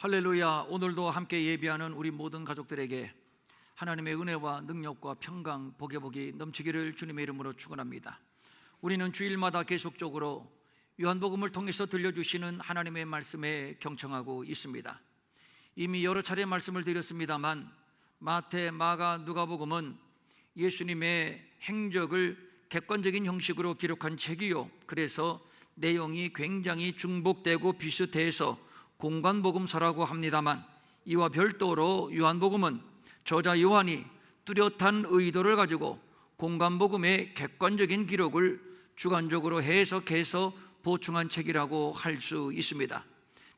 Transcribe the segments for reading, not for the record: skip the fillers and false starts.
할렐루야. 오늘도 함께 예배하는 우리 모든 가족들에게 하나님의 은혜와 능력과 평강, 복이 넘치기를 주님의 이름으로 축원합니다. 우리는 주일마다 계속적으로 요한복음을 통해서 들려주시는 하나님의 말씀에 경청하고 있습니다. 이미 여러 차례 말씀을 드렸습니다만 마태, 마가, 누가복음은 예수님의 행적을 객관적인 형식으로 기록한 책이요, 그래서 내용이 굉장히 중복되고 비슷해서 공관복음서라고 합니다만, 이와 별도로 요한복음은 저자 요한이 뚜렷한 의도를 가지고 공관복음의 객관적인 기록을 주관적으로 해석해서 보충한 책이라고 할 수 있습니다.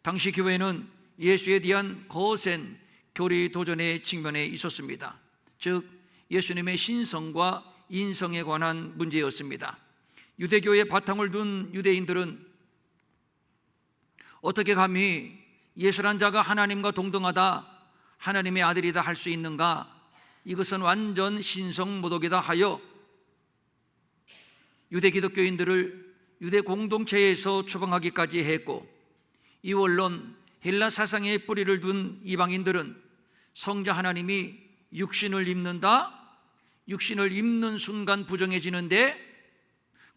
당시 교회는 예수에 대한 거센 교리 도전의 직면에 있었습니다. 즉 예수님의 신성과 인성에 관한 문제였습니다. 유대교의 바탕을 둔 유대인들은 어떻게 감히 예수란 자가 하나님과 동등하다, 하나님의 아들이다 할 수 있는가? 이것은 완전 신성모독이다 하여 유대 기독교인들을 유대 공동체에서 추방하기까지 했고, 이 원론 헬라 사상의 뿌리를 둔 이방인들은 성자 하나님이 육신을 입는다? 육신을 입는 순간 부정해지는데,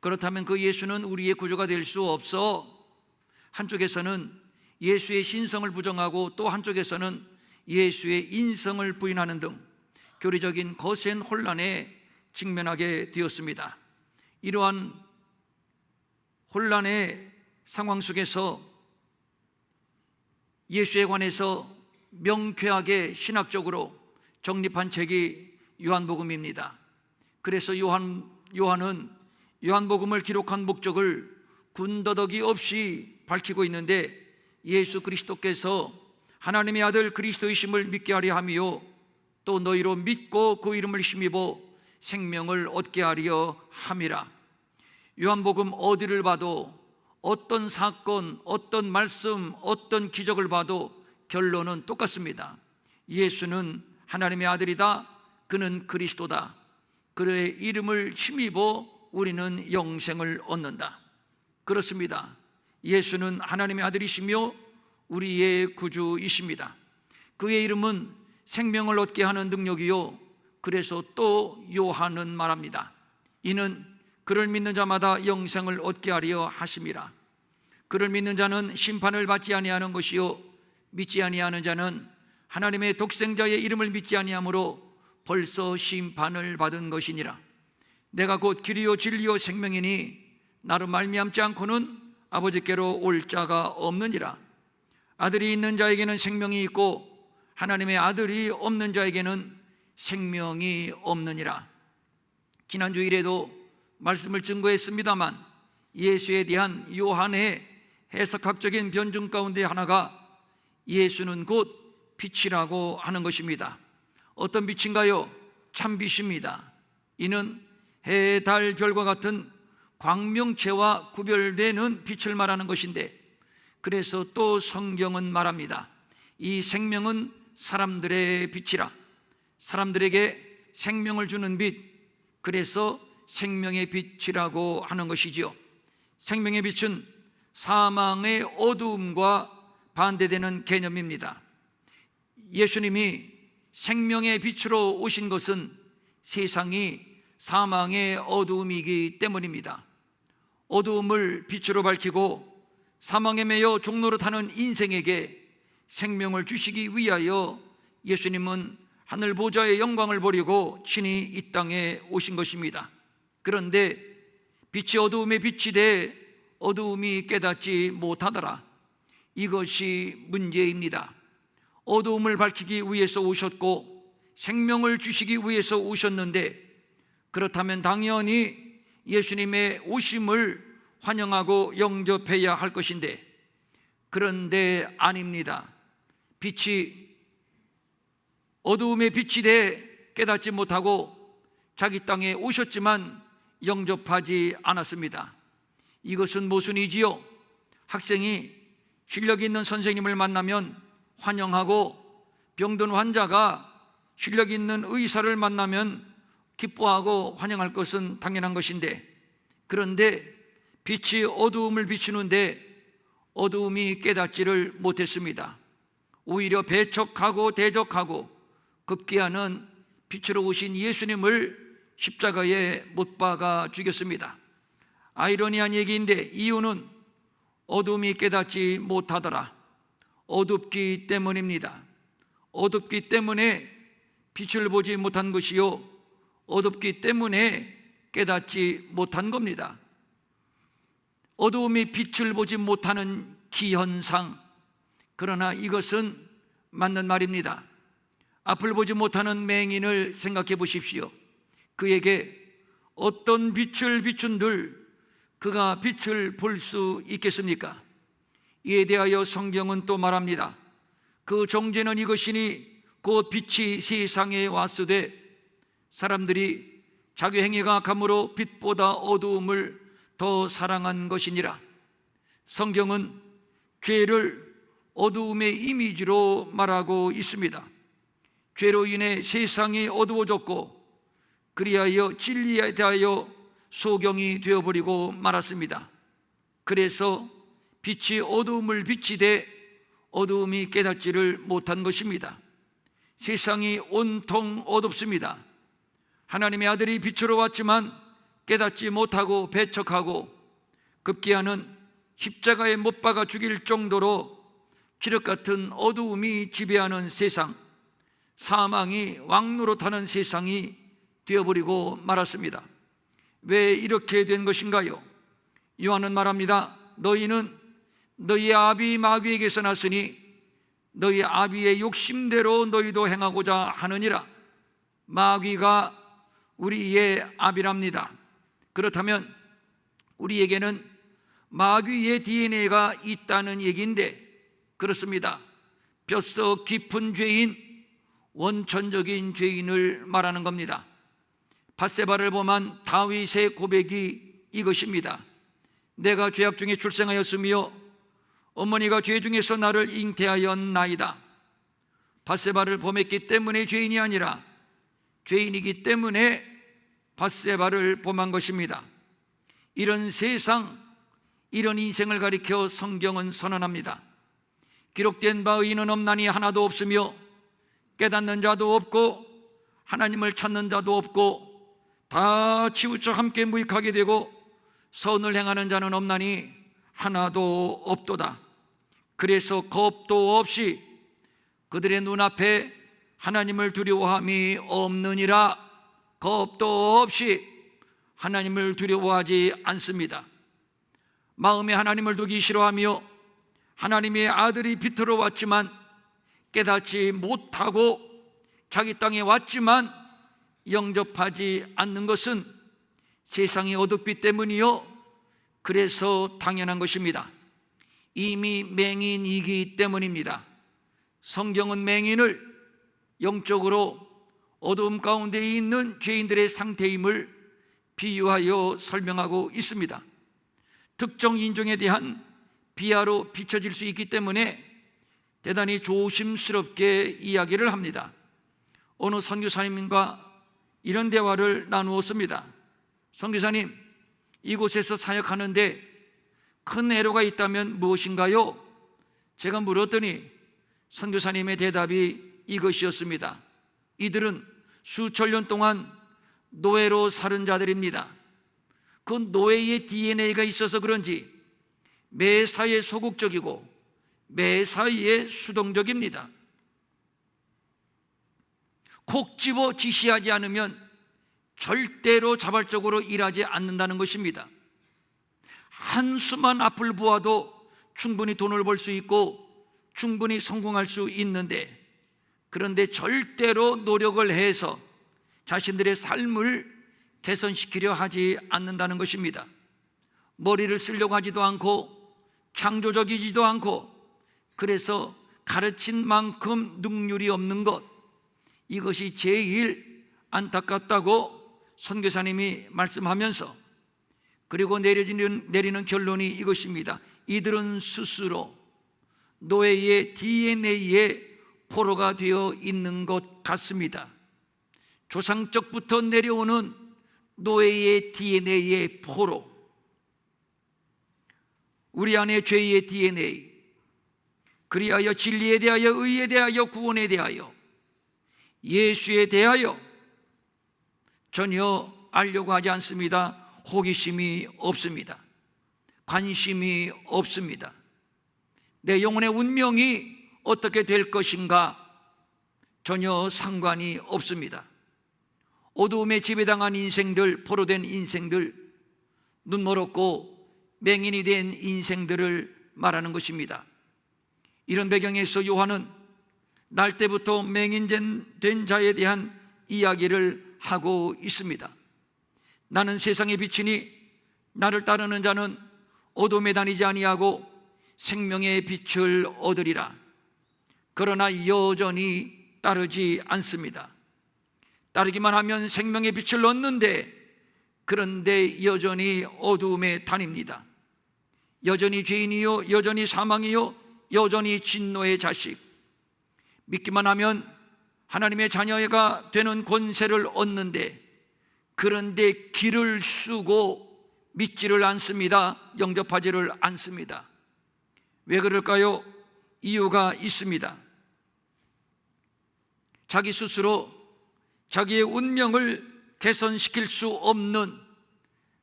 그렇다면 그 예수는 우리의 구주가 될 수 없어. 한쪽에서는 예수의 신성을 부정하고 또 한쪽에서는 예수의 인성을 부인하는 등 교리적인 거센 혼란에 직면하게 되었습니다. 이러한 혼란의 상황 속에서 예수에 관해서 명쾌하게 신학적으로 정립한 책이 요한복음입니다. 그래서 요한은 요한복음을 기록한 목적을 군더더기 없이 밝히고 있는데, 예수 그리스도께서 하나님의 아들 그리스도이심을 믿게 하려 하며 또 너희로 믿고 그 이름을 힘입어 생명을 얻게 하려 함이라. 요한복음 어디를 봐도, 어떤 사건, 어떤 말씀, 어떤 기적을 봐도 결론은 똑같습니다. 예수는 하나님의 아들이다. 그는 그리스도다. 그의 이름을 힘입어 우리는 영생을 얻는다. 그렇습니다. 예수는 하나님의 아들이시며 우리의 구주이십니다. 그의 이름은 생명을 얻게 하는 능력이요, 그래서 또 요한은 말합니다. 이는 그를 믿는 자마다 영생을 얻게 하려 하심이라. 그를 믿는 자는 심판을 받지 아니하는 것이요, 믿지 아니하는 자는 하나님의 독생자의 이름을 믿지 아니하므로 벌써 심판을 받은 것이니라. 내가 곧 길이요 진리요 생명이니 나로 말미암지 않고는 아버지께로 올 자가 없느니라. 아들이 있는 자에게는 생명이 있고 하나님의 아들이 없는 자에게는 생명이 없느니라. 지난 주일에도 말씀을 증거했습니다만, 예수에 대한 요한의 해석학적인 변증 가운데 하나가 예수는 곧 빛이라고 하는 것입니다. 어떤 빛인가요? 참빛입니다. 이는 해, 달, 별과 같은 광명체와 구별되는 빛을 말하는 것인데, 그래서 또 성경은 말합니다. 이 생명은 사람들의 빛이라. 사람들에게 생명을 주는 빛, 그래서 생명의 빛이라고 하는 것이지요. 생명의 빛은 사망의 어두움과 반대되는 개념입니다. 예수님이 생명의 빛으로 오신 것은 세상이 사망의 어두움이기 때문입니다. 어두움을 빛으로 밝히고 사망에 매여 종로로 타는 인생에게 생명을 주시기 위하여 예수님은 하늘 보좌의 영광을 버리고 친히 이 땅에 오신 것입니다. 그런데 빛이 어두움에 빛이 돼 어두움이 깨닫지 못하더라. 이것이 문제입니다. 어두움을 밝히기 위해서 오셨고 생명을 주시기 위해서 오셨는데, 그렇다면 당연히 예수님의 오심을 환영하고 영접해야 할 것인데, 그런데 아닙니다. 빛이 어두움에 빛이 돼 깨닫지 못하고 자기 땅에 오셨지만 영접하지 않았습니다. 이것은 모순이지요. 학생이 실력 있는 선생님을 만나면 환영하고, 병든 환자가 실력 있는 의사를 만나면 기뻐하고 환영할 것은 당연한 것인데, 그런데 빛이 어두움을 비추는데 어두움이 깨닫지를 못했습니다. 오히려 배척하고 대적하고 급기야는 빛으로 오신 예수님을 십자가에 못 박아 죽였습니다. 아이러니한 얘기인데 이유는 어둠이 깨닫지 못하더라. 어둡기 때문입니다. 어둡기 때문에 빛을 보지 못한 것이요, 어둡기 때문에 깨닫지 못한 겁니다. 어두움이 빛을 보지 못하는 기현상, 그러나 이것은 맞는 말입니다. 앞을 보지 못하는 맹인을 생각해 보십시오. 그에게 어떤 빛을 비춘들 그가 빛을 볼 수 있겠습니까? 이에 대하여 성경은 또 말합니다. 그 정죄는 이것이니 곧 빛이 세상에 왔으되 사람들이 자기 행위가 악함으로 빛보다 어두움을 더 사랑한 것이니라. 성경은 죄를 어두움의 이미지로 말하고 있습니다. 죄로 인해 세상이 어두워졌고 그리하여 진리에 대하여 소경이 되어버리고 말았습니다. 그래서 빛이 어두움을 비치되 어두움이 깨닫지를 못한 것입니다. 세상이 온통 어둡습니다. 하나님의 아들이 빛으로 왔지만 깨닫지 못하고 배척하고 급기야는 십자가에 못 박아 죽일 정도로 칠흑 같은 어두움이 지배하는 세상, 사망이 왕노릇하는 세상이 되어버리고 말았습니다. 왜 이렇게 된 것인가요? 요한은 말합니다. 너희는 너희 아비 마귀에게서 났으니 너희 아비의 욕심대로 너희도 행하고자 하느니라. 마귀가 우리의 아비랍니다. 그렇다면 우리에게는 마귀의 DNA가 있다는 얘기인데 그렇습니다. 뼛속 깊은 죄인, 원천적인 죄인을 말하는 겁니다. 밧세바를 범한 다윗의 고백이 이것입니다. 내가 죄악 중에 출생하였으며 어머니가 죄 중에서 나를 잉태하였나이다. 밧세바를 범했기 때문에 죄인이 아니라 죄인이기 때문에 밧세바를 범한 것입니다. 이런 세상, 이런 인생을 가리켜 성경은 선언합니다. 기록된 바 의인은 없나니 하나도 없으며 깨닫는 자도 없고 하나님을 찾는 자도 없고 다 치우쳐 함께 무익하게 되고 선을 행하는 자는 없나니 하나도 없도다. 그래서 겁도 없이 그들의 눈앞에 하나님을 두려워함이 없느니라. 겁도 없이 하나님을 두려워하지 않습니다. 마음에 하나님을 두기 싫어하며 하나님의 아들이 빛으로 왔지만 깨닫지 못하고 자기 땅에 왔지만 영접하지 않는 것은 세상이 어둡기 때문이요, 그래서 당연한 것입니다. 이미 맹인이기 때문입니다. 성경은 맹인을 영적으로 어두움 가운데 있는 죄인들의 상태임을 비유하여 설명하고 있습니다. 특정 인종에 대한 비하로 비춰질 수 있기 때문에 대단히 조심스럽게 이야기를 합니다. 어느 선교사님과 이런 대화를 나누었습니다. 선교사님, 이곳에서 사역하는데 큰 애로가 있다면 무엇인가요? 제가 물었더니 선교사님의 대답이 이것이었습니다. 이들은 수천 년 동안 노예로 살은 자들입니다. 그 노예의 DNA가 있어서 그런지 매사에 소극적이고 매사에 수동적입니다. 콕 집어 지시하지 않으면 절대로 자발적으로 일하지 않는다는 것입니다. 한수만 앞을 보아도 충분히 돈을 벌 수 있고 충분히 성공할 수 있는데, 그런데 절대로 노력을 해서 자신들의 삶을 개선시키려 하지 않는다는 것입니다. 머리를 쓰려고 하지도 않고 창조적이지도 않고, 그래서 가르친 만큼 능률이 없는 것, 이것이 제일 안타깝다고 선교사님이 말씀하면서, 그리고 내리는 결론이 이것입니다. 이들은 스스로 노예의 DNA에 포로가 되어 있는 것 같습니다. 조상적부터 내려오는 노예의 DNA의 포로, 우리 안에 죄의 DNA, 그리하여 진리에 대하여, 의에 대하여, 구원에 대하여, 예수에 대하여 전혀 알려고 하지 않습니다. 호기심이 없습니다. 관심이 없습니다. 내 영혼의 운명이 어떻게 될 것인가 전혀 상관이 없습니다. 어두움에 지배당한 인생들, 포로된 인생들, 눈멀었고 맹인이 된 인생들을 말하는 것입니다. 이런 배경에서 요한은 날 때부터 맹인된 자에 대한 이야기를 하고 있습니다. 나는 세상의 빛이니 나를 따르는 자는 어둠에 다니지 아니하고 생명의 빛을 얻으리라. 그러나 여전히 따르지 않습니다. 따르기만 하면 생명의 빛을 얻는데, 그런데 여전히 어두움에 다닙니다. 여전히 죄인이요, 여전히 사망이요, 여전히 진노의 자식. 믿기만 하면 하나님의 자녀가 되는 권세를 얻는데, 그런데 길을 쓰고 믿지를 않습니다. 영접하지를 않습니다. 왜 그럴까요? 이유가 있습니다. 자기 스스로 자기의 운명을 개선시킬 수 없는,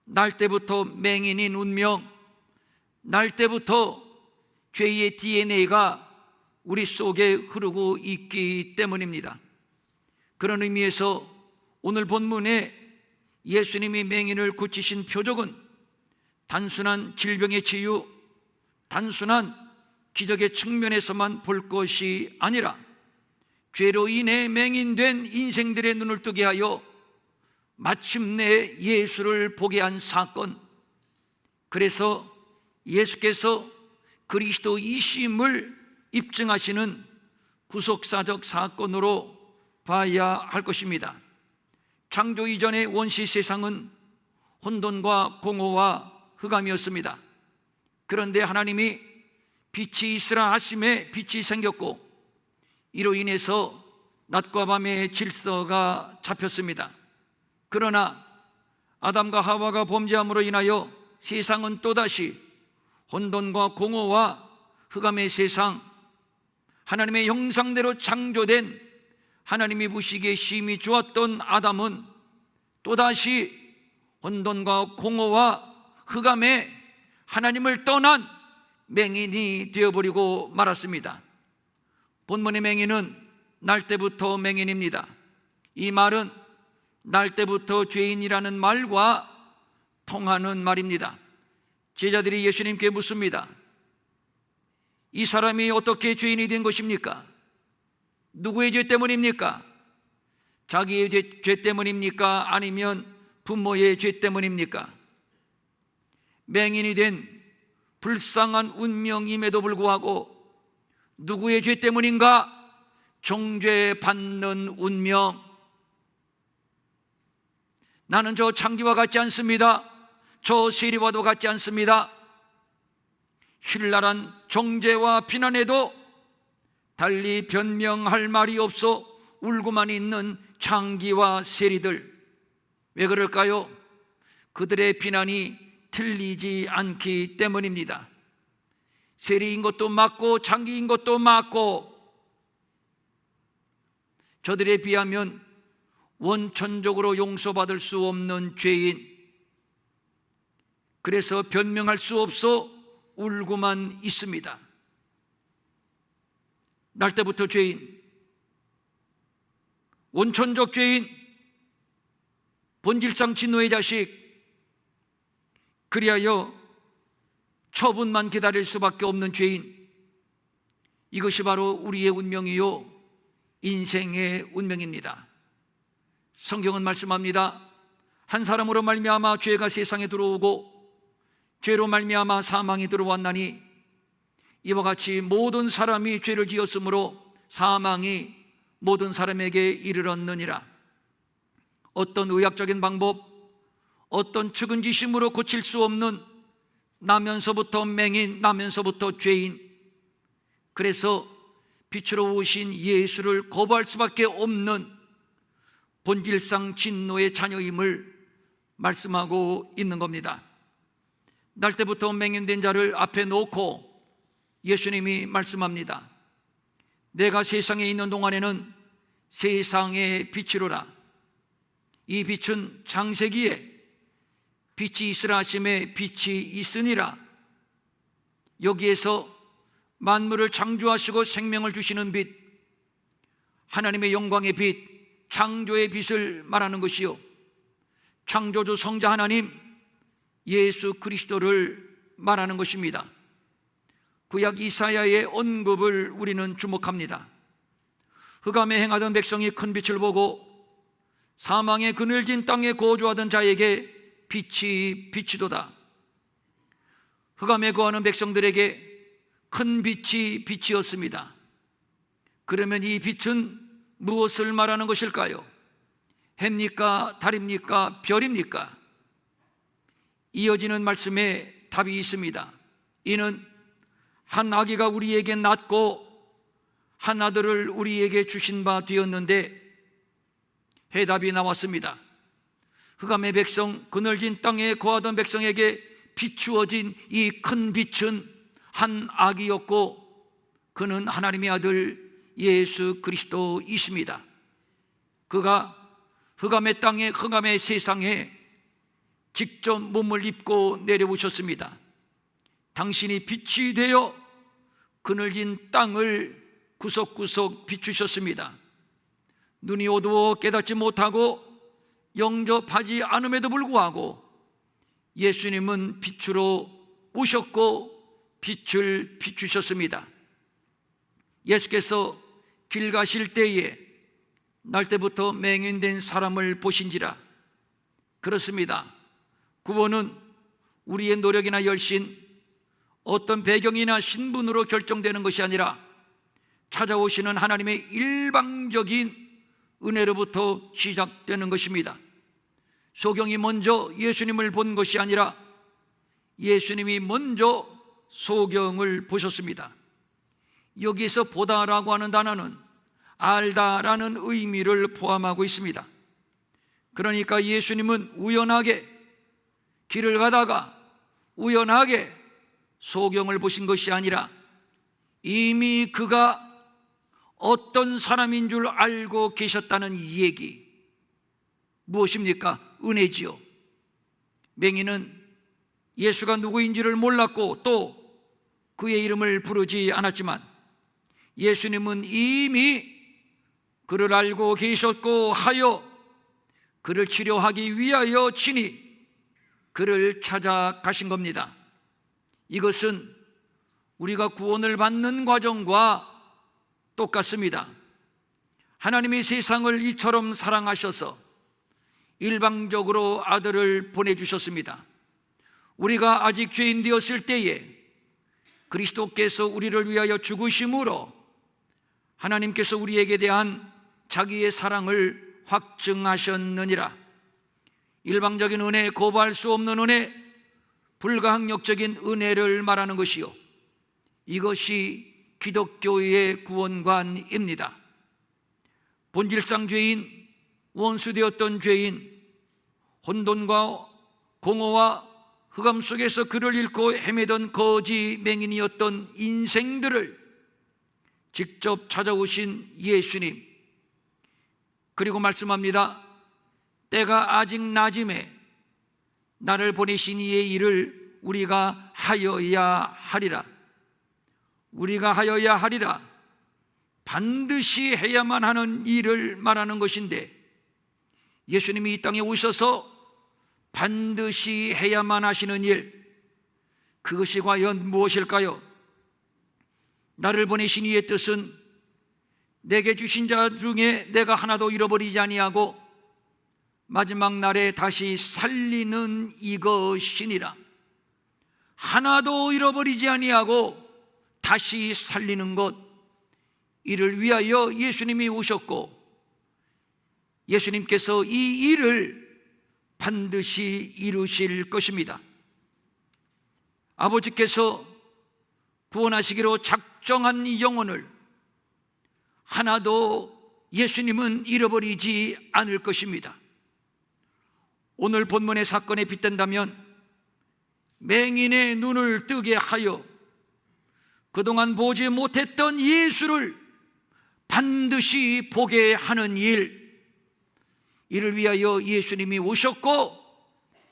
날 때부터 맹인인 운명, 날 때부터 죄의 DNA가 우리 속에 흐르고 있기 때문입니다. 그런 의미에서 오늘 본문에 예수님이 맹인을 고치신 표적은 단순한 질병의 치유, 단순한 기적의 측면에서만 볼 것이 아니라 죄로 인해 맹인된 인생들의 눈을 뜨게 하여 마침내 예수를 보게 한 사건, 그래서 예수께서 그리스도이심을 입증하시는 구속사적 사건으로 봐야 할 것입니다. 창조 이전의 원시 세상은 혼돈과 공허와 흑암이었습니다. 그런데 하나님이 빛이 있으라 하심에 빛이 생겼고, 이로 인해서 낮과 밤의 질서가 잡혔습니다. 그러나 아담과 하와가 범죄함으로 인하여 세상은 또다시 혼돈과 공허와 흑암의 세상, 하나님의 형상대로 창조된 하나님이 보시기에 심히 좋았던 아담은 또다시 혼돈과 공허와 흑암에 하나님을 떠난 맹인이 되어버리고 말았습니다. 본문의 맹인은 날 때부터 맹인입니다. 이 말은 날 때부터 죄인이라는 말과 통하는 말입니다. 제자들이 예수님께 묻습니다. 이 사람이 어떻게 죄인이 된 것입니까? 누구의 죄 때문입니까? 자기의 죄 때문입니까? 아니면 부모의 죄 때문입니까? 맹인이 된 불쌍한 운명임에도 불구하고 누구의 죄 때문인가? 정죄받는 운명. 나는 저 창기와 같지 않습니다. 저 세리와도 같지 않습니다. 신랄한 정죄와 비난에도 달리 변명할 말이 없어 울고만 있는 창기와 세리들. 왜 그럴까요? 그들의 비난이 틀리지 않기 때문입니다. 세리인 것도 맞고 창기인 것도 맞고, 저들에 비하면 원천적으로 용서받을 수 없는 죄인, 그래서 변명할 수 없어 울고만 있습니다. 날 때부터 죄인, 원천적 죄인, 본질상 진노의 자식, 그리하여 처분만 기다릴 수밖에 없는 죄인, 이것이 바로 우리의 운명이요 인생의 운명입니다. 성경은 말씀합니다. 한 사람으로 말미암아 죄가 세상에 들어오고 죄로 말미암아 사망이 들어왔나니 이와 같이 모든 사람이 죄를 지었으므로 사망이 모든 사람에게 이르렀느니라. 어떤 의학적인 방법, 어떤 측은지심으로 고칠 수 없는, 나면서부터 맹인, 나면서부터 죄인, 그래서 빛으로 오신 예수를 거부할 수밖에 없는 본질상 진노의 자녀임을 말씀하고 있는 겁니다. 날 때부터 맹인된 자를 앞에 놓고 예수님이 말씀합니다. 내가 세상에 있는 동안에는 세상의 빛이로라. 이 빛은 창세기에 빛이 있으라 하심에 빛이 있으니라. 여기에서 만물을 창조하시고 생명을 주시는 빛, 하나님의 영광의 빛, 창조의 빛을 말하는 것이요, 창조주 성자 하나님 예수 그리스도를 말하는 것입니다. 구약 이사야의 언급을 우리는 주목합니다. 흑암에 행하던 백성이 큰 빛을 보고 사망의 그늘진 땅에 거주하던 자에게 빛이 비치도다. 흑암에 거하는 백성들에게 큰 빛이 빛이었습니다. 그러면 이 빛은 무엇을 말하는 것일까요? 해입니까? 달입니까? 별입니까? 이어지는 말씀에 답이 있습니다. 이는 한 아기가 우리에게 낳고 한 아들을 우리에게 주신 바 되었는데, 해답이 나왔습니다. 흑암의 백성, 그늘진 땅에 거하던 백성에게 비추어진 이 큰 빛은 한 아기였고, 그는 하나님의 아들 예수 그리스도이십니다. 그가 흑암의 땅에, 흑암의 세상에 직접 몸을 입고 내려오셨습니다. 당신이 빛이 되어 그늘진 땅을 구석구석 비추셨습니다. 눈이 어두워 깨닫지 못하고 영접하지 않음에도 불구하고 예수님은 빛으로 오셨고 빛을 비추셨습니다. 예수께서 길 가실 때에 날 때부터 맹인된 사람을 보신지라. 그렇습니다. 구원은 우리의 노력이나 열심, 어떤 배경이나 신분으로 결정되는 것이 아니라 찾아오시는 하나님의 일방적인 은혜로부터 시작되는 것입니다. 소경이 먼저 예수님을 본 것이 아니라 예수님이 먼저 소경을 보셨습니다. 여기서 보다라고 하는 단어는 알다라는 의미를 포함하고 있습니다. 그러니까 예수님은 우연하게 길을 가다가 우연하게 소경을 보신 것이 아니라 이미 그가 어떤 사람인 줄 알고 계셨다는 얘기. 무엇입니까? 은혜지요. 맹인은 예수가 누구인지를 몰랐고 또 그의 이름을 부르지 않았지만 예수님은 이미 그를 알고 계셨고 하여 그를 치료하기 위하여 친히 그를 찾아가신 겁니다. 이것은 우리가 구원을 받는 과정과 똑같습니다. 하나님이 세상을 이처럼 사랑하셔서 일방적으로 아들을 보내주셨습니다. 우리가 아직 죄인 되었을 때에 그리스도께서 우리를 위하여 죽으심으로 하나님께서 우리에게 대한 자기의 사랑을 확증하셨느니라. 일방적인 은혜, 거부할 수 없는 은혜, 불가항력적인 은혜를 말하는 것이요, 이것이 기독교의 구원관입니다. 본질상 죄인, 원수되었던 죄인, 혼돈과 공허와 흑암 속에서 그를 잃고 헤매던 거지 맹인이었던 인생들을 직접 찾아오신 예수님, 그리고 말씀합니다. 때가 아직 낮음에 나를 보내신 이의 일을 우리가 하여야 하리라. 우리가 하여야 하리라. 반드시 해야만 하는 일을 말하는 것인데, 예수님이 이 땅에 오셔서 반드시 해야만 하시는 일, 그것이 과연 무엇일까요? 나를 보내신 이의 뜻은 내게 주신 자 중에 내가 하나도 잃어버리지 아니하고 마지막 날에 다시 살리는 이것이니라. 하나도 잃어버리지 아니하고 다시 살리는 것, 이를 위하여 예수님이 오셨고 예수님께서 이 일을 반드시 이루실 것입니다. 아버지께서 구원하시기로 작정한 이 영혼을 하나도 예수님은 잃어버리지 않을 것입니다. 오늘 본문의 사건에 빗댄다면 맹인의 눈을 뜨게 하여 그동안 보지 못했던 예수를 반드시 보게 하는 일, 이를 위하여 예수님이 오셨고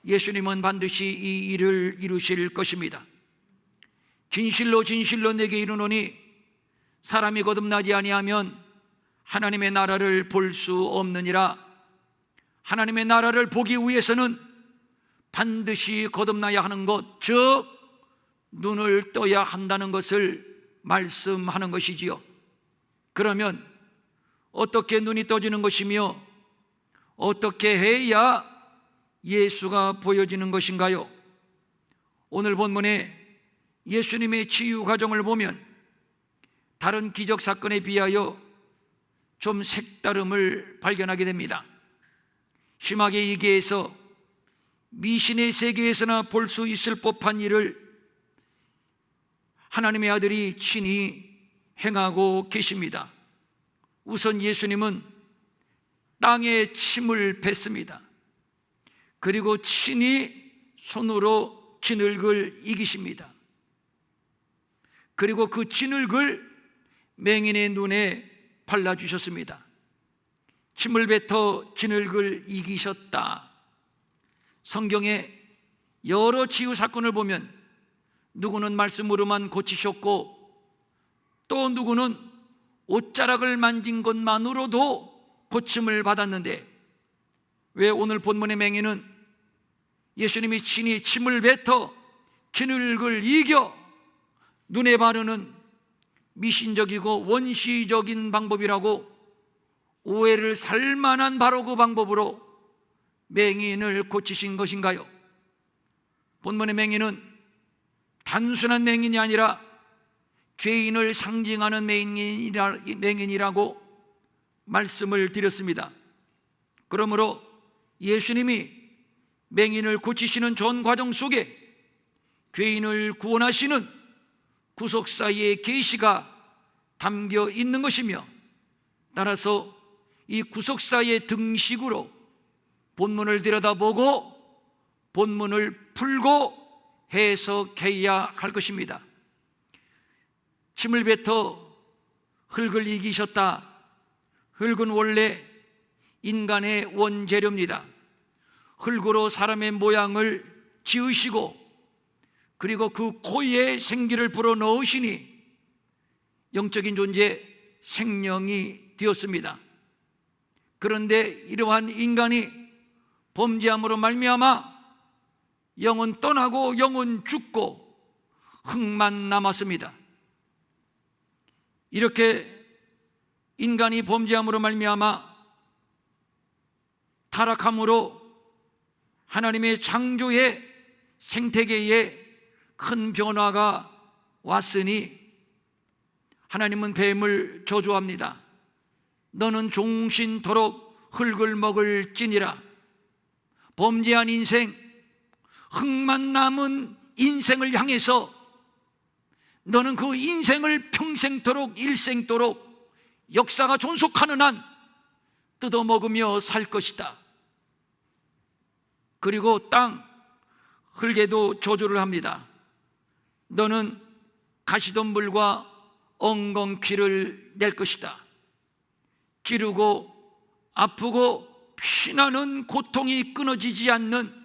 예수님은 반드시 이 일을 이루실 것입니다. 진실로 진실로 내게 이르노니 사람이 거듭나지 아니하면 하나님의 나라를 볼 수 없느니라. 하나님의 나라를 보기 위해서는 반드시 거듭나야 하는 것, 즉 눈을 떠야 한다는 것을 말씀하는 것이지요. 그러면 어떻게 눈이 떠지는 것이며 어떻게 해야 예수가 보여지는 것인가요? 오늘 본문에 예수님의 치유 과정을 보면 다른 기적 사건에 비하여 좀 색다름을 발견하게 됩니다. 심하게 얘기해서 미신의 세계에서나 볼 수 있을 법한 일을 하나님의 아들이 친히 행하고 계십니다. 우선 예수님은 땅에 침을 뱉습니다. 그리고 친히 손으로 진흙을 이기십니다. 그리고 그 진흙을 맹인의 눈에 발라주셨습니다. 침을 뱉어 진흙을 이기셨다. 성경에 여러 치유 사건을 보면 누구는 말씀으로만 고치셨고 또 누구는 옷자락을 만진 것만으로도 고침을 받았는데, 왜 오늘 본문의 맹인은 예수님이 친히 침을 뱉어 진흙을 이겨 눈에 바르는 미신적이고 원시적인 방법이라고 오해를 살 만한 바로 그 방법으로 맹인을 고치신 것인가요? 본문의 맹인은 단순한 맹인이 아니라 죄인을 상징하는 맹인이라고 말씀을 드렸습니다. 그러므로 예수님이 맹인을 고치시는 전 과정 속에 죄인을 구원하시는 구속사의 계시가 담겨 있는 것이며, 따라서 이 구속사의 등식으로 본문을 들여다보고 본문을 풀고 해석해야 할 것입니다. 침을 뱉어 흙을 이기셨다. 흙은 원래 인간의 원재료입니다. 흙으로 사람의 모양을 지으시고 그리고 그 코에 생기를 불어넣으시니 영적인 존재, 생명이 되었습니다. 그런데 이러한 인간이 범죄함으로 말미암아 영은 떠나고 영은 죽고 흙만 남았습니다. 이렇게 인간이 범죄함으로 말미암아 타락함으로 하나님의 창조의 생태계에 큰 변화가 왔으니 하나님은 뱀을 저주합니다. 너는 종신토록 흙을 먹을지니라. 범죄한 인생, 흙만 남은 인생을 향해서 너는 그 인생을 평생토록 일생토록 역사가 존속하는 한 뜯어먹으며 살 것이다. 그리고 땅, 흙에도 저주를 합니다. 너는 가시덤불과 엉겅퀴를 낼 것이다. 찌르고 아프고 피나는 고통이 끊어지지 않는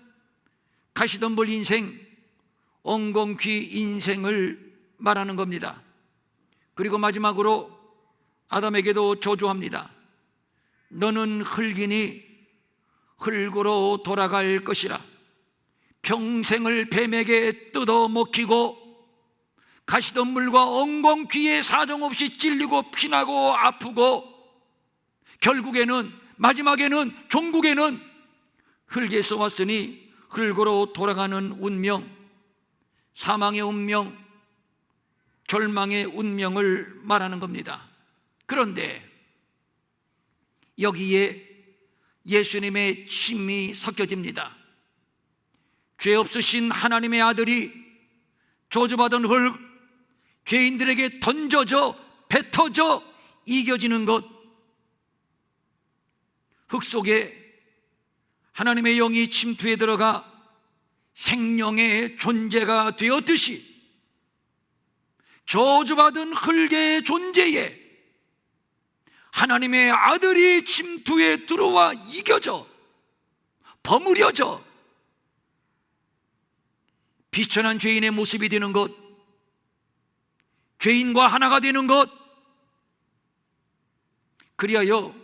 가시덤불 인생, 엉겅퀴 인생을 말하는 겁니다. 그리고 마지막으로 아담에게도 저주합니다. 너는 흙이니 흙으로 돌아갈 것이라. 평생을 뱀에게 뜯어먹히고 가시덤불과 엉겅퀴에 사정없이 찔리고 피나고 아프고 결국에는, 마지막에는, 종국에는 흙에서 왔으니 흙으로 돌아가는 운명, 사망의 운명, 절망의 운명을 말하는 겁니다. 그런데 여기에 예수님의 침이 섞여집니다. 죄 없으신 하나님의 아들이 저주받은 흙, 죄인들에게 던져져 뱉어져 이겨지는 것, 흙 속에 하나님의 영이 침투해 들어가 생명의 존재가 되었듯이 저주받은 흙의 존재에 하나님의 아들이 침투에 들어와 이겨져 버무려져 비천한 죄인의 모습이 되는 것, 죄인과 하나가 되는 것, 그리하여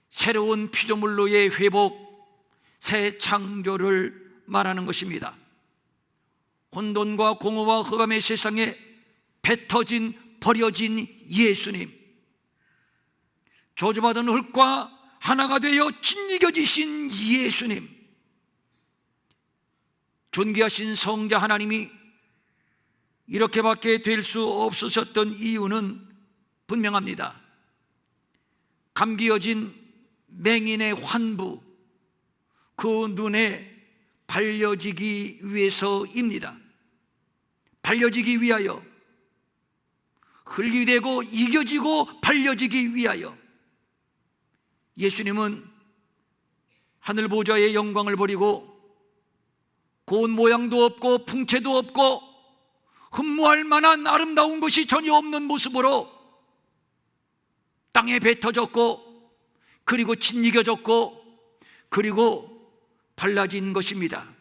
새로운 피조물로의 회복, 새 창조를 말하는 것입니다. 혼돈과 공허와 흑암의 세상에 뱉어진 버려진 예수님, 저주받은 흙과 하나가 되어 짓이겨지신 예수님, 존귀하신 성자 하나님이 이렇게밖에 될 수 없으셨던 이유는 분명합니다. 감기어진 맹인의 환부, 그 눈에 발려지기 위해서입니다. 발려지기 위하여, 흙이 되고 이겨지고 발려지기 위하여 예수님은 하늘 보좌의 영광을 버리고 고운 모양도 없고 풍채도 없고 흠모할 만한 아름다운 것이 전혀 없는 모습으로 땅에 뱉어졌고 그리고 짓이겨졌고 그리고 발라진 것입니다.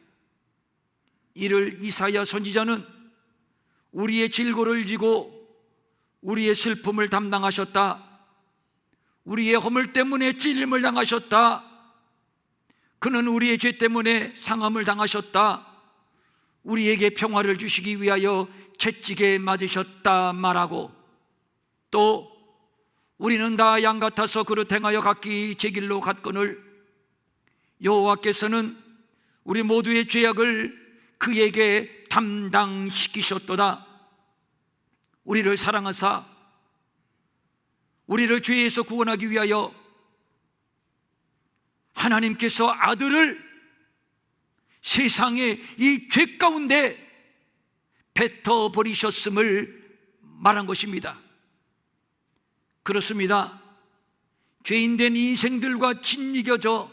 이를 이사야 선지자는 우리의 질고를 지고 우리의 슬픔을 담당하셨다, 우리의 허물 때문에 찔림을 당하셨다, 그는 우리의 죄 때문에 상함을 당하셨다, 우리에게 평화를 주시기 위하여 채찍에 맞으셨다 말하고, 또 우리는 다 양 같아서 그릇 행하여 각기 제 길로 갔거늘 여호와께서는 우리 모두의 죄악을 그에게 담당시키셨도다. 우리를 사랑하사 우리를 죄에서 구원하기 위하여 하나님께서 아들을 세상의 이 죄 가운데 뱉어버리셨음을 말한 것입니다. 그렇습니다. 죄인된 인생들과 짓이겨져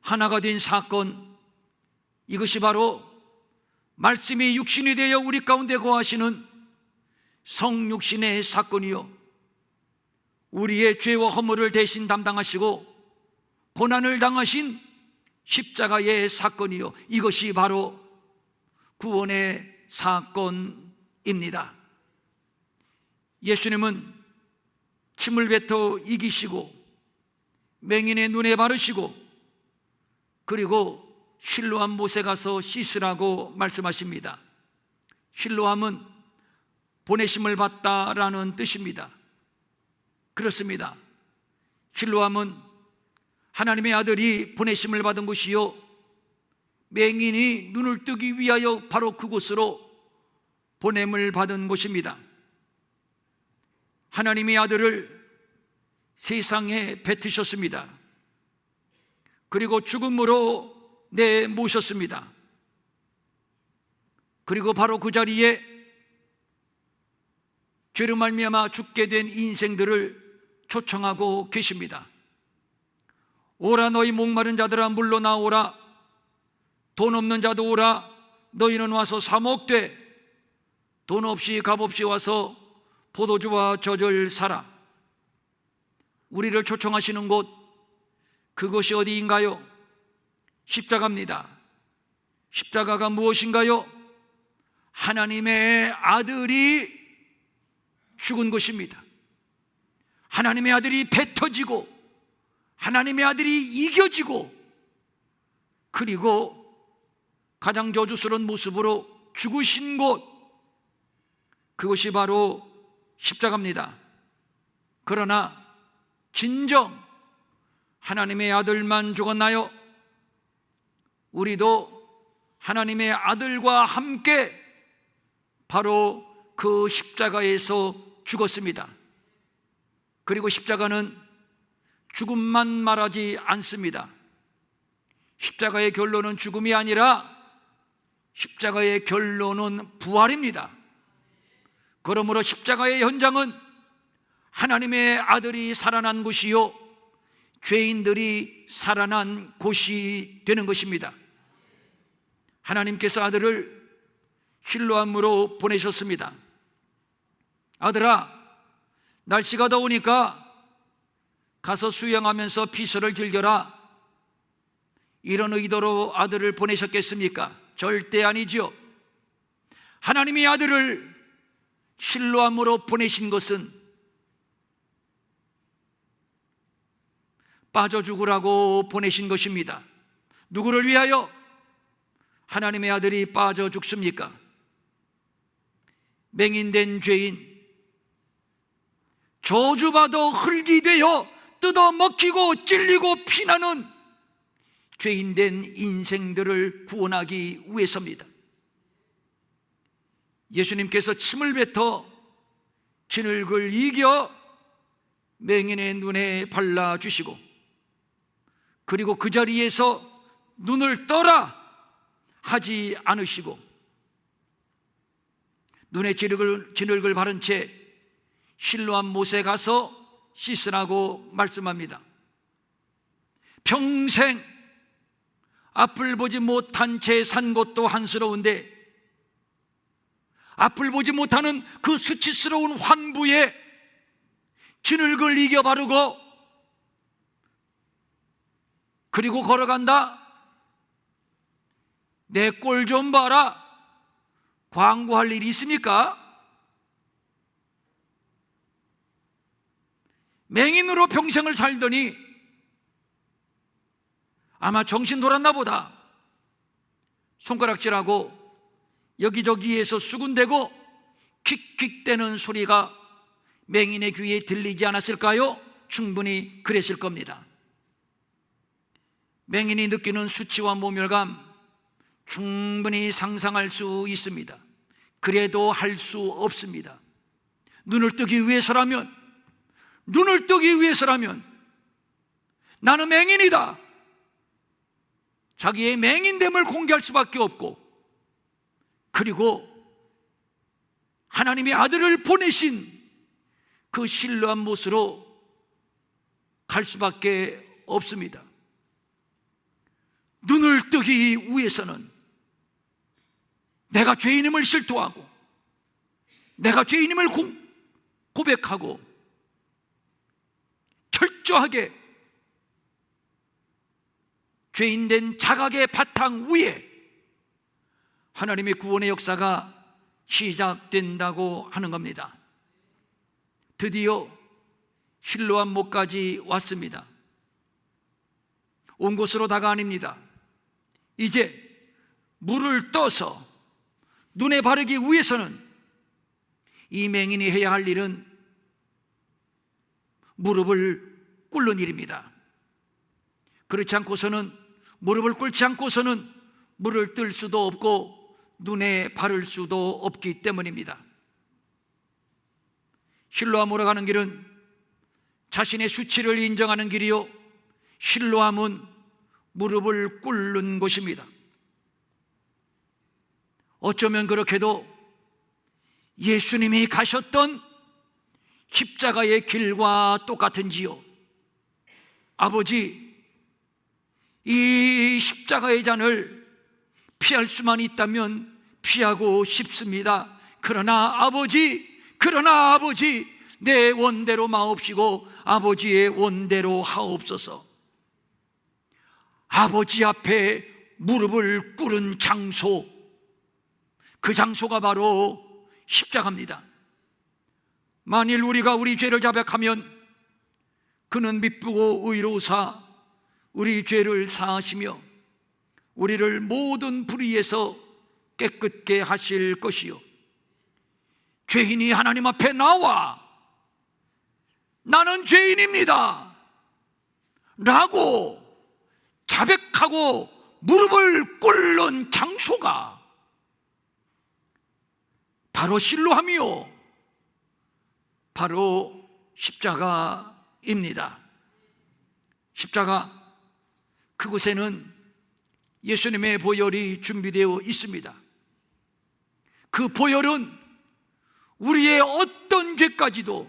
하나가 된 사건, 이것이 바로 말씀이 육신이 되어 우리 가운데 거하시는 성육신의 사건이요, 우리의 죄와 허물을 대신 담당하시고 고난을 당하신 십자가의 사건이요, 이것이 바로 구원의 사건입니다. 예수님은 침을 뱉어 이기시고 맹인의 눈에 바르시고 그리고 실로암 못에 가서 씻으라고 말씀하십니다. 실로암은 보내심을 받다라는 뜻입니다. 그렇습니다. 실로암은 하나님의 아들이 보내심을 받은 곳이요, 맹인이 눈을 뜨기 위하여 바로 그곳으로 보냄을 받은 곳입니다. 하나님의 아들을 세상에 뱉으셨습니다. 그리고 죽음으로 내모셨습니다. 그리고 바로 그 자리에 죄로 말미암아 죽게 된 인생들을 초청하고 계십니다. 오라 너희 목마른 자들아 물러 나오라, 돈 없는 자도 오라, 너희는 와서 사 먹되 돈 없이 값 없이 와서 포도주와 젖을 사라. 우리를 초청하시는 곳, 그것이 어디인가요? 십자가입니다. 십자가가 무엇인가요? 하나님의 아들이 죽은 것입니다. 하나님의 아들이 뱉어지고 하나님의 아들이 이겨지고 그리고 가장 저주스러운 모습으로 죽으신 곳, 그것이 바로 십자가입니다. 그러나 진정 하나님의 아들만 죽었나요? 우리도 하나님의 아들과 함께 바로 그 십자가에서 죽었습니다. 그리고 십자가는 죽음만 말하지 않습니다. 십자가의 결론은 죽음이 아니라 십자가의 결론은 부활입니다. 그러므로 십자가의 현장은 하나님의 아들이 살아난 곳이요, 죄인들이 살아난 곳이 되는 것입니다. 하나님께서 아들을 실로암으로 보내셨습니다. 아들아, 날씨가 더우니까 가서 수영하면서 피서를 즐겨라. 이런 의도로 아들을 보내셨겠습니까? 절대 아니지요. 하나님이 아들을 실로암으로 보내신 것은 빠져 죽으라고 보내신 것입니다. 누구를 위하여 하나님의 아들이 빠져 죽습니까? 맹인된 죄인, 저주받아 흙이 되어 뜯어먹히고 찔리고 피나는 죄인된 인생들을 구원하기 위해서입니다. 예수님께서 침을 뱉어 진흙을 이겨 맹인의 눈에 발라주시고, 그리고 그 자리에서 눈을 떠라 하지 않으시고 눈에 진흙을 바른 채 실로암 못에 가서 씻으라고 말씀합니다. 평생 앞을 보지 못한 채 산 것도 한스러운데 앞을 보지 못하는 그 수치스러운 환부에 진흙을 이겨 바르고 그리고 걸어간다? 내 꼴 좀 봐라. 광고할 일이 있습니까? 맹인으로 평생을 살더니 아마 정신 돌았나 보다. 손가락질하고 여기저기에서 수군대고 킥킥대는 소리가 맹인의 귀에 들리지 않았을까요? 충분히 그랬을 겁니다. 맹인이 느끼는 수치와 모멸감 충분히 상상할 수 있습니다. 그래도 할 수 없습니다. 눈을 뜨기 위해서라면 나는 맹인이다. 자기의 맹인됨을 공개할 수밖에 없고, 그리고 하나님의 아들을 보내신 그 실로암 못으로 갈 수밖에 없습니다. 눈을 뜨기 위해서는 내가 죄인임을 실토하고 내가 죄인임을 고백하고 철저하게 죄인된 자각의 바탕 위에 하나님의 구원의 역사가 시작된다고 하는 겁니다. 드디어 실로암 못까지 왔습니다. 온 곳으로 다가 아닙니다. 이제 물을 떠서 눈에 바르기 위해서는 이 맹인이 해야 할 일은 무릎을 꿇는 일입니다. 그렇지 않고서는, 무릎을 꿇지 않고서는 물을 뜰 수도 없고 눈에 바를 수도 없기 때문입니다. 실로암으로 가는 길은 자신의 수치를 인정하는 길이요, 실로암은 무릎을 꿇는 곳입니다. 어쩌면 그렇게도 예수님이 가셨던 십자가의 길과 똑같은지요. 아버지, 이 십자가의 잔을 피할 수만 있다면 피하고 싶습니다. 그러나 아버지, 내 원대로 마옵시고 아버지의 원대로 하옵소서. 아버지 앞에 무릎을 꿇은 장소, 그 장소가 바로 십자가입니다. 만일 우리가 우리 죄를 자백하면 그는 미쁘고 의로우사 우리 죄를 사하시며 우리를 모든 불의에서 깨끗게 하실 것이요, 죄인이 하나님 앞에 나와 나는 죄인입니다 라고 자백하고 무릎을 꿇는 장소가 바로 실로암이요, 바로 십자가입니다. 십자가, 그곳에는 예수님의 보혈이 준비되어 있습니다. 그 보혈은 우리의 어떤 죄까지도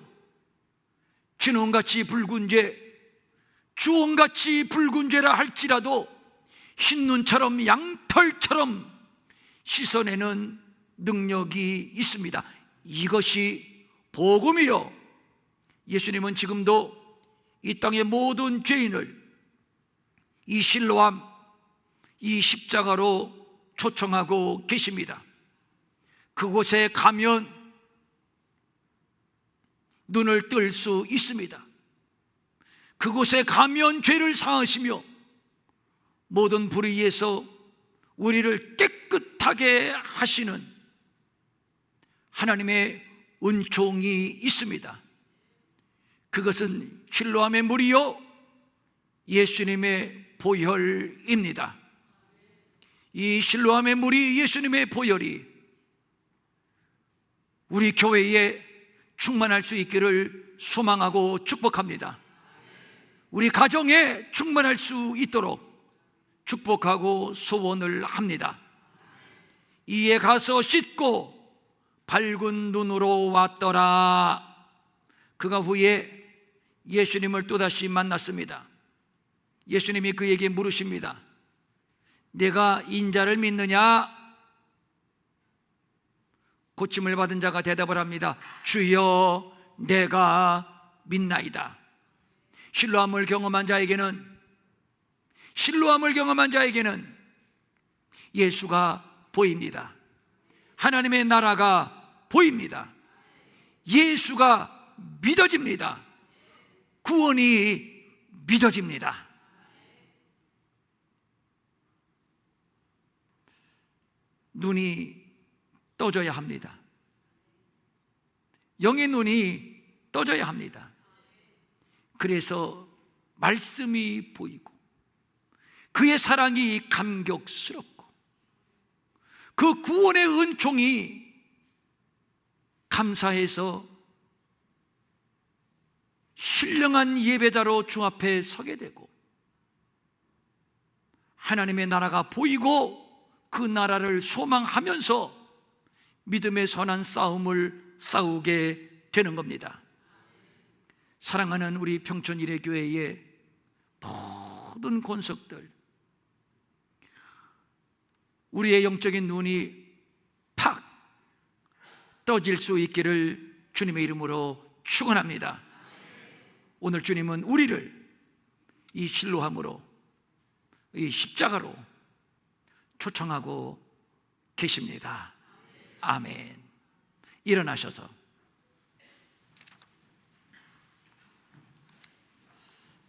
진홍같이 붉은 죄, 주홍같이 붉은 죄라 할지라도 흰눈처럼 양털처럼 씻어내는 능력이 있습니다. 이것이 복음이요. 예수님은 지금도 이 땅의 모든 죄인을 이 실로암, 이 십자가로 초청하고 계십니다. 그곳에 가면 눈을 뜰 수 있습니다. 그곳에 가면 죄를 사하시며 모든 불의에서 우리를 깨끗하게 하시는 하나님의 은총이 있습니다. 그것은 실로암의 물이요 예수님의 보혈입니다. 이 실로암의 물이 예수님의 보혈이 우리 교회에 충만할 수 있기를 소망하고 축복합니다. 우리 가정에 충만할 수 있도록 축복하고 소원을 합니다. 이에 가서 씻고 밝은 눈으로 왔더라. 그가 후에 예수님을 또다시 만났습니다. 예수님이 그에게 물으십니다. 내가 인자를 믿느냐? 고침을 받은 자가 대답을 합니다. 주여, 내가 믿나이다. 실로암을 경험한 자에게는 예수가 보입니다. 하나님의 나라가 보입니다. 예수가 믿어집니다. 구원이 믿어집니다. 눈이 떠져야 합니다. 영의 눈이 떠져야 합니다. 그래서 말씀이 보이고 그의 사랑이 감격스럽고 그 구원의 은총이 감사해서 신령한 예배자로 주 앞에 서게 되고 하나님의 나라가 보이고 그 나라를 소망하면서 믿음의 선한 싸움을 싸우게 되는 겁니다. 사랑하는 우리 평촌 일회교회의 모든 권속들, 우리의 영적인 눈이 팍 떠질 수 있기를 주님의 이름으로 축원합니다. 오늘 주님은 우리를 이 실로함으로, 이 십자가로 초청하고 계십니다. 아멘. 일어나셔서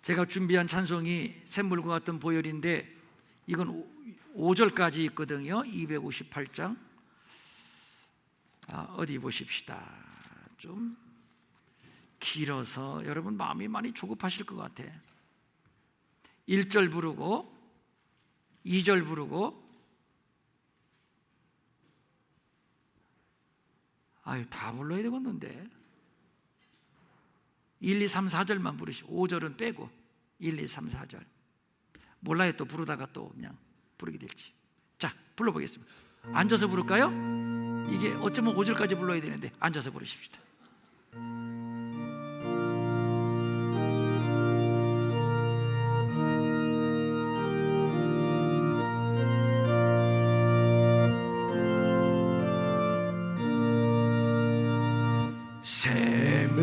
제가 준비한 찬송이 샘물과 같은 보혈인데 이건 5절까지 있거든요. 258장. 어디 보십시다. 좀 길어서 여러분 마음이 많이 조급하실 것 같아. 1절 부르고 2절 부르고 다 불러야 되겠는데 1, 2, 3, 4절만 부르시고 5절은 빼고 1, 2, 3, 4절 몰라요. 또 부르다가 또 그냥 부르게 될지. 자, 불러보겠습니다. 앉아서 부를까요? 이게 어쩌면 5절까지 불러야 되는데 앉아서 부르십시다.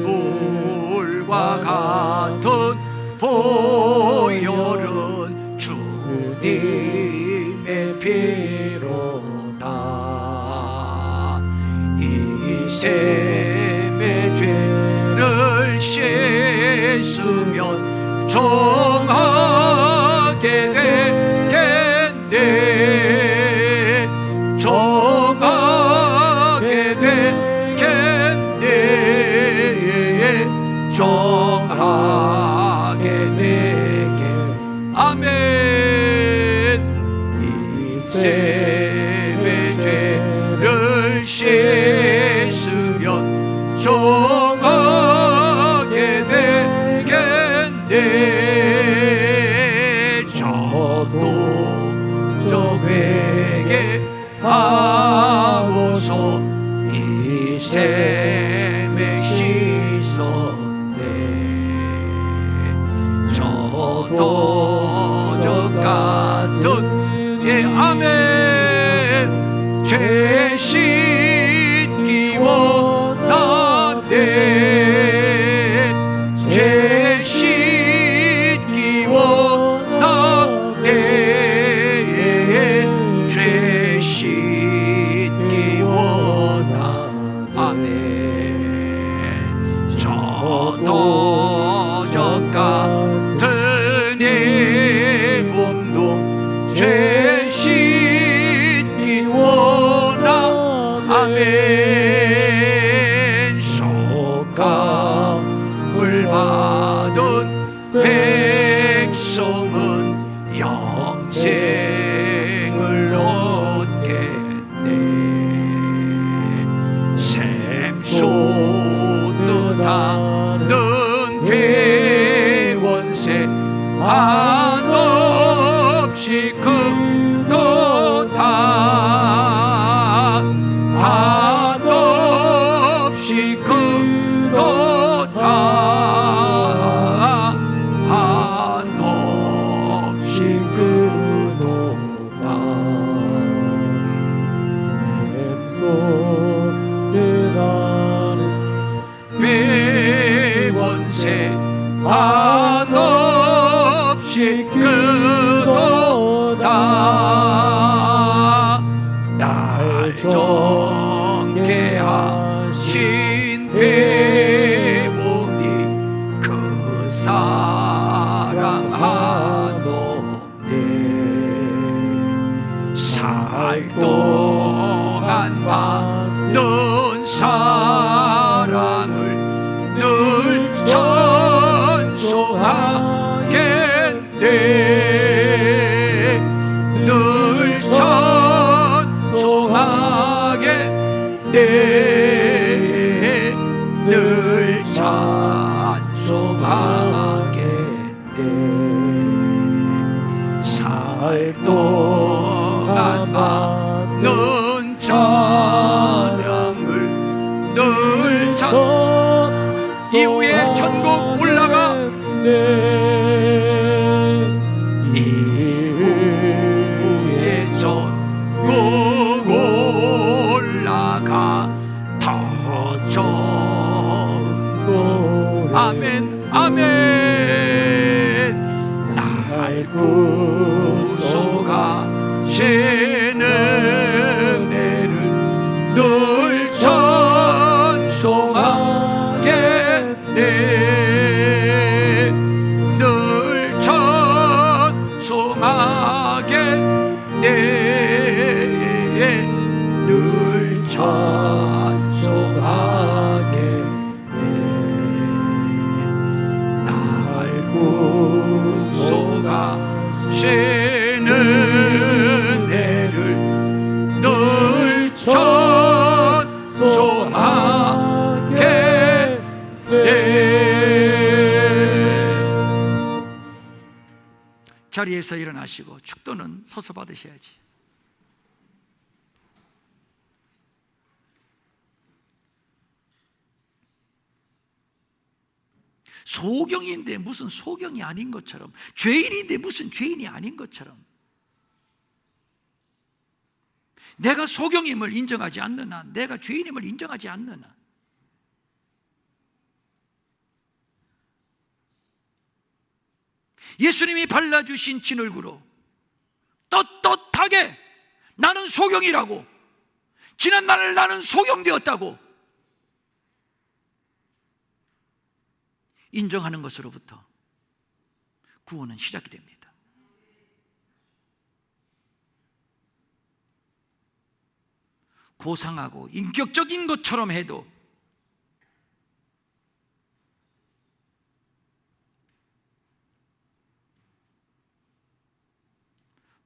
샘물과 같은 보혈은 주님의 피로다. 이 샘의 죄를 씻으면 정하게 되겠네. 정하게 되겠네. 정하게 되게. 아멘. 이 샘의 죄를 씻으면 정하게 되겠네. 저도 회개하고서 이 샘에 씻었네. 저도 저 같은 아멘. 죄 씻기 원하네. 도적 같은 이 몸도 죄 씻기 원하. 아멘. 속감을 받은 백성은 영생을 얻겠네. 샘솟듯하는 대원세 한없이 크도다. 한없이 크도다. 한없이 크도다. 백원세 한없이 크도다. 날 정케하신 배우니 그 사랑하노네. 살 동안 받는 사랑을 늘 찬송하겠네. 늘 찬송하겠네. 늘 찬송하겠네. 살 동안 받는 찬양을 늘 이후에 천국 올라가. 이후에 천국 올라가 더 좋은 곳. 아멘 아멘. 날 구속하시는 은혜를 늘 찬송하겠네. 늘 찬송하겠네. 늘 찬송하겠네. 날 구속하시는 은혜를 늘 찬송하겠네. 자리에서 일어나시고 축도는 서서 받으셔야지. 소경인데 무슨 소경이 아닌 것처럼, 죄인인데 무슨 죄인이 아닌 것처럼, 내가 소경임을 인정하지 않느나, 내가 죄인임을 인정하지 않느나, 예수님이 발라주신 진얼구로 떳떳하게 나는 소경이라고, 지난날 나는 소경되었다고 인정하는 것으로부터 구원은 시작이 됩니다. 고상하고 인격적인 것처럼 해도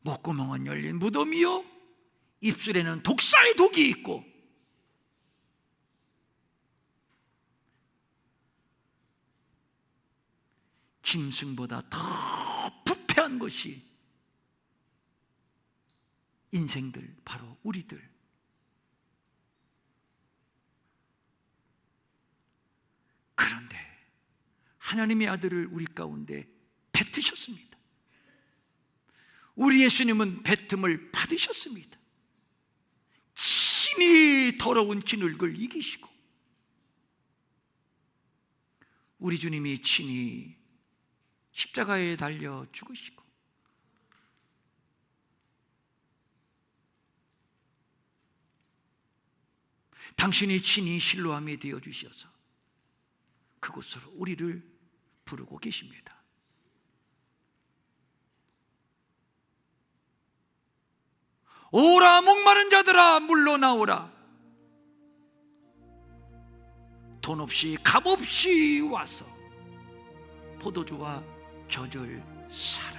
목구멍은 열린 무덤이요, 입술에는 독사의 독이 있고, 짐승보다 더 부패한 것이 인생들, 바로 우리들. 그런데 하나님의 아들을 우리 가운데 뱉으셨습니다. 우리 예수님은 뱉음을 받으셨습니다. 친히 더러운 진흙을 이기시고, 우리 주님이 친히 십자가에 달려 죽으시고, 당신이 친히 실로암이 되어 주셔서 그곳 그곳으로 우리를 부르고 계십니다. 오라 목마른 자들아 물러 나오라. 돈 없이 값 없이 와서 포도주와 젖을 사라.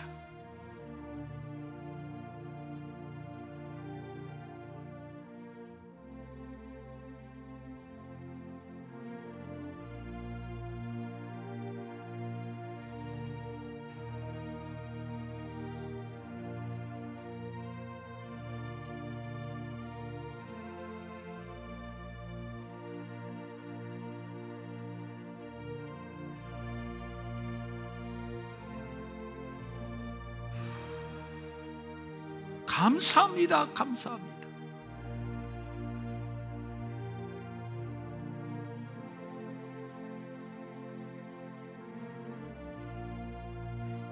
감사합니다. 감사합니다.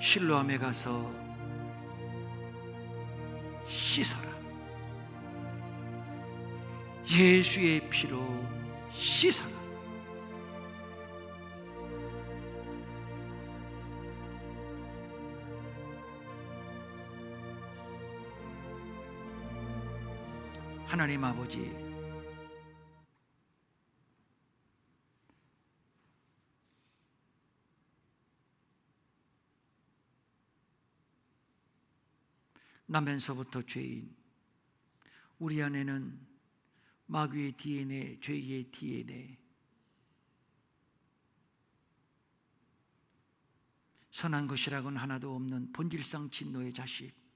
실로암에 가서 씻어라. 예수의 피로 씻어라. 하나님 아버지, 나면서부터 죄인, 우리 안에는 마귀의 DNA, 죄의 DNA, 선한 것이라고는 하나도 없는 본질상 진노의 자식,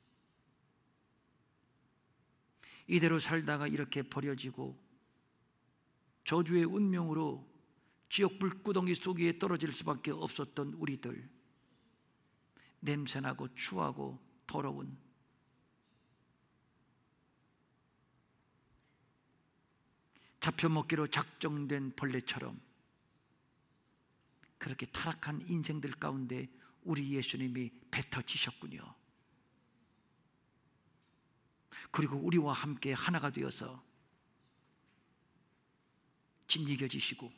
이대로 살다가 이렇게 버려지고 저주의 운명으로 지옥 불구덩이 속에 떨어질 수밖에 없었던 우리들, 냄새나고 추하고 더러운 잡혀먹기로 작정된 벌레처럼 그렇게 타락한 인생들 가운데 우리 예수님이 뱉어지셨군요. 그리고 우리와 함께 하나가 되어서 짓이겨지시고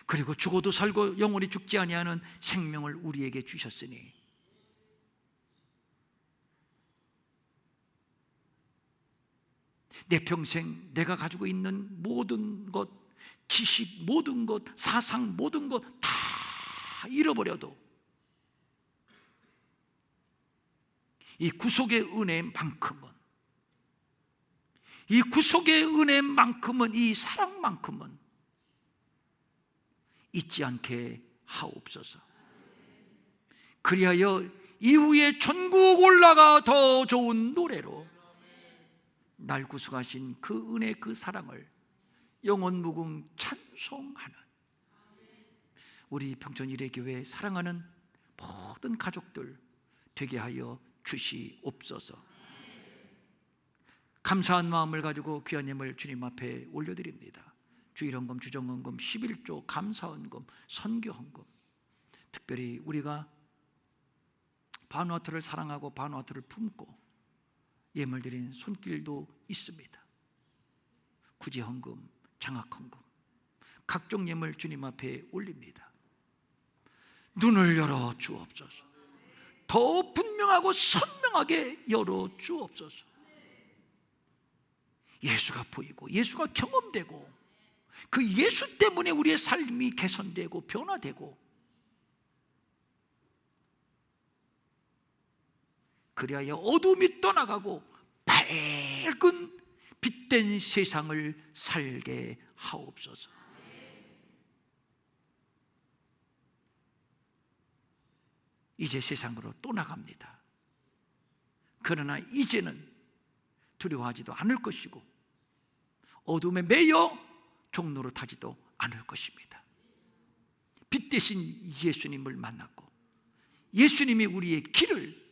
그리고 죽어도 살고 영원히 죽지 아니하는 생명을 우리에게 주셨으니 내 평생 내가 가지고 있는 모든 것, 지식 모든 것, 사상 모든 것 다 잃어버려도 이 구속의 은혜만큼은, 이 구속의 은혜만큼은, 이 사랑만큼은 잊지 않게 하옵소서. 그리하여 이후에 천국 올라가 더 좋은 노래로 날 구속하신 그 은혜, 그 사랑을 영원무궁 찬송하는 우리 평촌 일회교회 사랑하는 모든 가족들 되게 하여 주시옵소서. 감사한 마음을 가지고 귀한 예물 주님 앞에 올려드립니다. 주일헌금, 주정헌금, 11조, 감사헌금, 선교헌금, 특별히 우리가 바누아투를 사랑하고 바누아투를 품고 예물 드린 손길도 있습니다. 구제헌금, 장학헌금, 각종 예물 주님 앞에 올립니다. 눈을 열어 주옵소서. 더 분명하고 선명하게 열어 주옵소서. 예수가 보이고 예수가 경험되고 그 예수 때문에 우리의 삶이 개선되고 변화되고 그리하여 어둠이 떠나가고 밝은 빛된 세상을 살게 하옵소서. 이제 세상으로 또 나갑니다. 그러나 이제는 두려워하지도 않을 것이고 어둠에 매여 종로로 타지도 않을 것입니다. 빛 대신 예수님을 만났고 예수님이 우리의 길을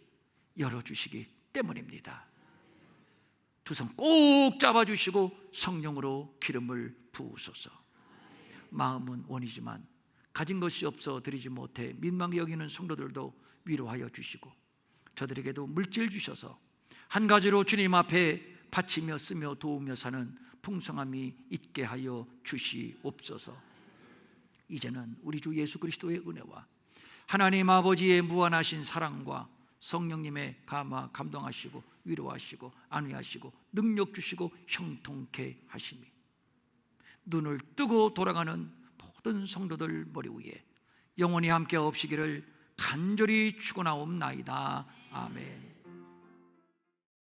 열어주시기 때문입니다. 두 손 꼭 잡아주시고 성령으로 기름을 부으소서. 마음은 원이지만 가진 것이 없어 드리지 못해 민망히 여기는 성도들도 위로하여 주시고 저들에게도 물질 주셔서 한 가지로 주님 앞에 바치며 쓰며 도우며 사는 풍성함이 있게 하여 주시옵소서. 이제는 우리 주 예수 그리스도의 은혜와 하나님 아버지의 무한하신 사랑과 성령님의 감화 감동하시고 위로하시고 안위하시고 능력 주시고 형통케 하심이 눈을 뜨고 돌아가는 모든 성도들 머리 위에 영원히 함께 없으기를 간절히 축원하옵나이다. 아멘.